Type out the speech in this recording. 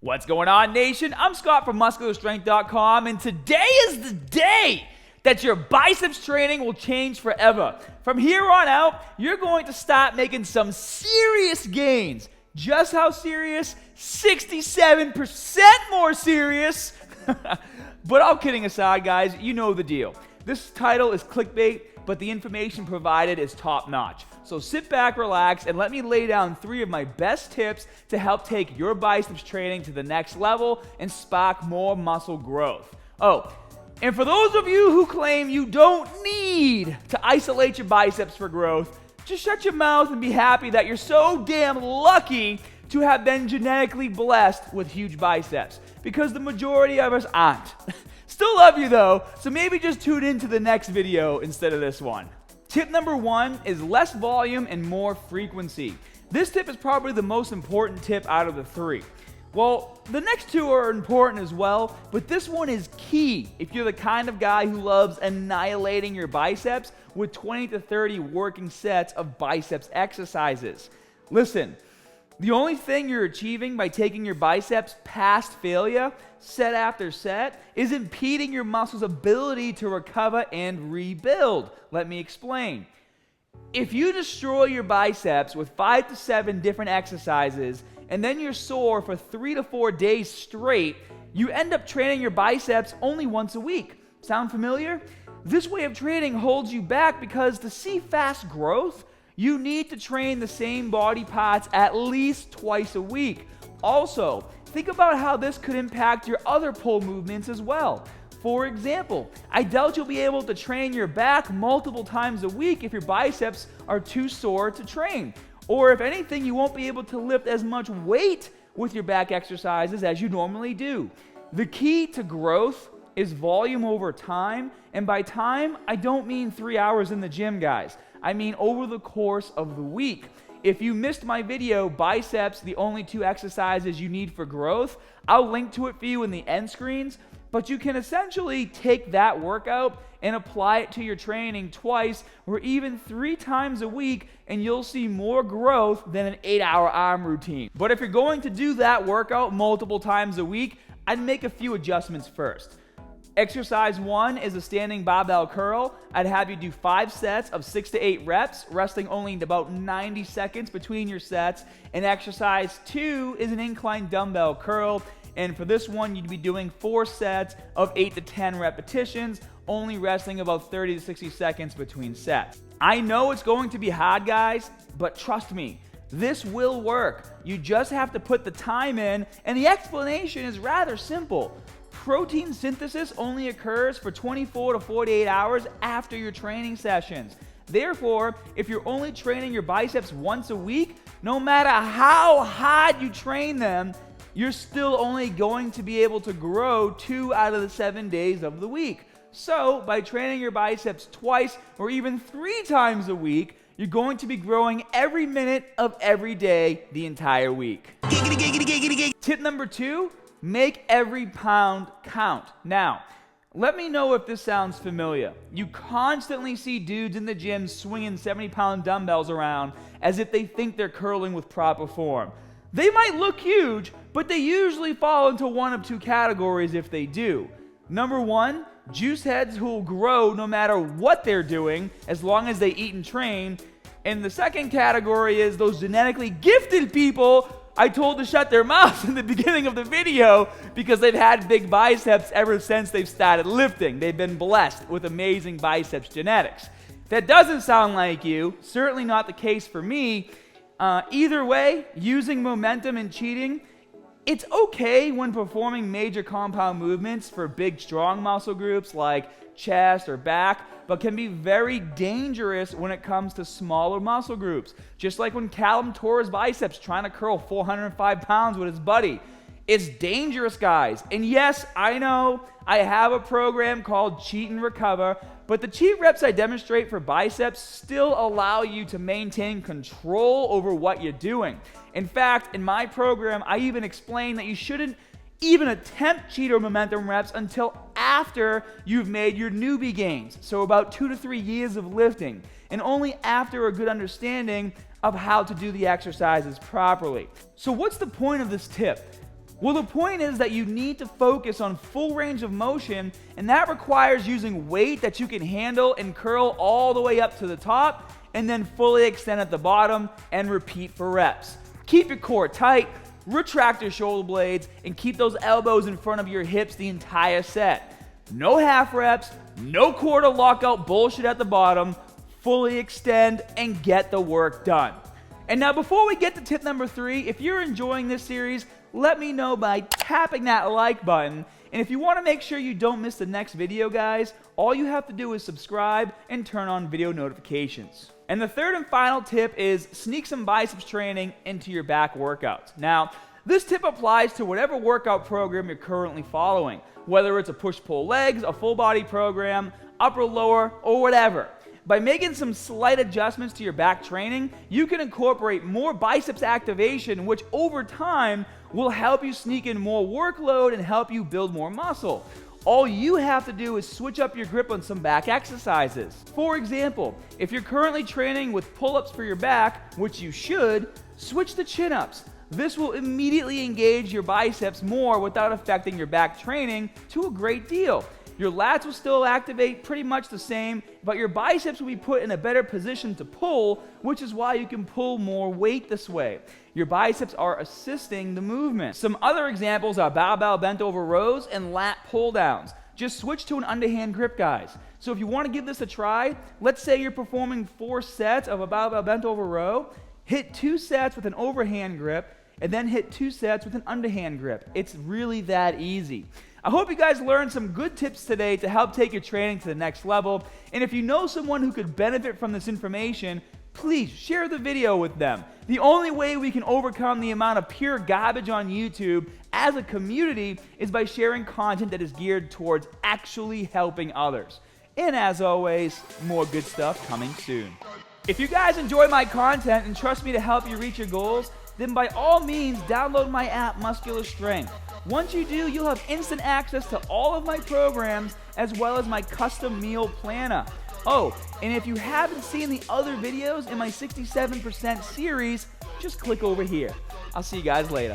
What's going on, nation? I'm Scott from MuscularStrength.com, and today is the day that your biceps training will change forever. From here on out, you're going to start making some serious gains. Just how serious? 67% more serious. But all kidding aside, guys, you know the deal. This title is clickbait, but the information provided is top-notch. So sit back, relax, and let me lay down 3 of my best tips to help take your biceps training to the next level and spark more muscle growth. Oh, and for those of you who claim you don't need to isolate your biceps for growth, just shut your mouth and be happy that you're so damn lucky to have been genetically blessed with huge biceps, because the majority of us aren't. Still love you though, so maybe just tune into the next video instead of this one. Tip number 1 is less volume and more frequency. This tip is probably the most important tip out of the 3. Well, the next 2 are important as well, but this one is key if you're the kind of guy who loves annihilating your biceps with 20 to 30 working sets of biceps exercises. Listen, the only thing you're achieving by taking your biceps past failure, set after set, is impeding your muscle's ability to recover and rebuild. Let me explain. If you destroy your biceps with 5 to 7 different exercises, and then you're sore for 3 to 4 days straight, you end up training your biceps only once a week. Sound familiar? This way of training holds you back because to see fast growth, you need to train the same body parts at least twice a week. Also, think about how this could impact your other pull movements as well. For example, I doubt you'll be able to train your back multiple times a week if your biceps are too sore to train. Or if anything, you won't be able to lift as much weight with your back exercises as you normally do. The key to growth is volume over time, and by time, I don't mean 3 hours in the gym, guys. I mean over the course of the week. If you missed my video, Biceps, the only 2 exercises you need for growth, I'll link to it for you in the end screens, but you can essentially take that workout and apply it to your training twice or even 3 times a week, and you'll see more growth than an 8-hour arm routine. But if you're going to do that workout multiple times a week, I'd make a few adjustments first. Exercise 1 is a standing barbell curl. I'd have you do 5 sets of 6 to 8 reps, resting only about 90 seconds between your sets. And exercise 2 is an incline dumbbell curl. And for this one, you'd be doing 4 sets of 8 to 10 repetitions, only resting about 30 to 60 seconds between sets. I know it's going to be hard, guys, but trust me, this will work. You just have to put the time in, and the explanation is rather simple. Protein synthesis only occurs for 24 to 48 hours after your training sessions. Therefore, if you're only training your biceps once a week, no matter how hard you train them, you're still only going to be able to grow 2 out of the 7 days of the week. So, by training your biceps twice or even 3 times a week, you're going to be growing every minute of every day the entire week. Tip number 2, make every pound count. Now, let me know if this sounds familiar. You constantly see dudes in the gym swinging 70-pound dumbbells around as if they think they're curling with proper form. They might look huge, but they usually fall into one of 2 categories if they do. Number 1, juice heads who will grow no matter what they're doing as long as they eat and train. And the second category is those genetically gifted people I told to shut their mouths in the beginning of the video because they've had big biceps ever since they've started lifting. They've been blessed with amazing biceps genetics. That doesn't sound like you, certainly not the case for me. Either way, using momentum and cheating, it's okay when performing major compound movements for big, strong muscle groups like chest or back, but can be very dangerous when it comes to smaller muscle groups. Just like when Callum tore his biceps trying to curl 405 pounds with his buddy. It's dangerous, guys. And yes, I know I have a program called Cheat and Recover, but the cheat reps I demonstrate for biceps still allow you to maintain control over what you're doing. In fact, in my program, I even explain that you shouldn't even attempt cheat or momentum reps until after you've made your newbie gains, so about 2 to 3 years of lifting, and only after a good understanding of how to do the exercises properly. So what's the point of this tip? Well, the point is that you need to focus on full range of motion, and that requires using weight that you can handle and curl all the way up to the top, and then fully extend at the bottom and repeat for reps. Keep your core tight, retract your shoulder blades, and keep those elbows in front of your hips the entire set. No half reps, no core to lockout bullshit at the bottom. Fully extend and get the work done. And now before we get to tip number 3, if you're enjoying this series, let me know by tapping that like button. And if you want to make sure you don't miss the next video, guys, all you have to do is subscribe and turn on video notifications. And the third and final tip is sneak some biceps training into your back workouts. Now, this tip applies to whatever workout program you're currently following, whether it's a push-pull legs, a full body program, upper lower, or whatever. By making some slight adjustments to your back training, you can incorporate more biceps activation, which over time will help you sneak in more workload and help you build more muscle. All you have to do is switch up your grip on some back exercises. For example, if you're currently training with pull-ups for your back, which you should, switch to chin-ups. This will immediately engage your biceps more without affecting your back training to a great deal. Your lats will still activate pretty much the same, but your biceps will be put in a better position to pull, which is why you can pull more weight this way. Your biceps are assisting the movement. Some other examples are barbell bent over rows and lat pull downs. Just switch to an underhand grip, guys. So if you want to give this a try, let's say you're performing 4 sets of a barbell bent over row, hit 2 sets with an overhand grip, and then hit 2 sets with an underhand grip. It's really that easy. I hope you guys learned some good tips today to help take your training to the next level. And if you know someone who could benefit from this information, please share the video with them. The only way we can overcome the amount of pure garbage on YouTube as a community is by sharing content that is geared towards actually helping others. And as always, more good stuff coming soon. If you guys enjoy my content and trust me to help you reach your goals, then by all means download my app Muscular Strength. Once you do, you'll have instant access to all of my programs as well as my custom meal planner. Oh, and if you haven't seen the other videos in my 67% series, just click over here. I'll see you guys later.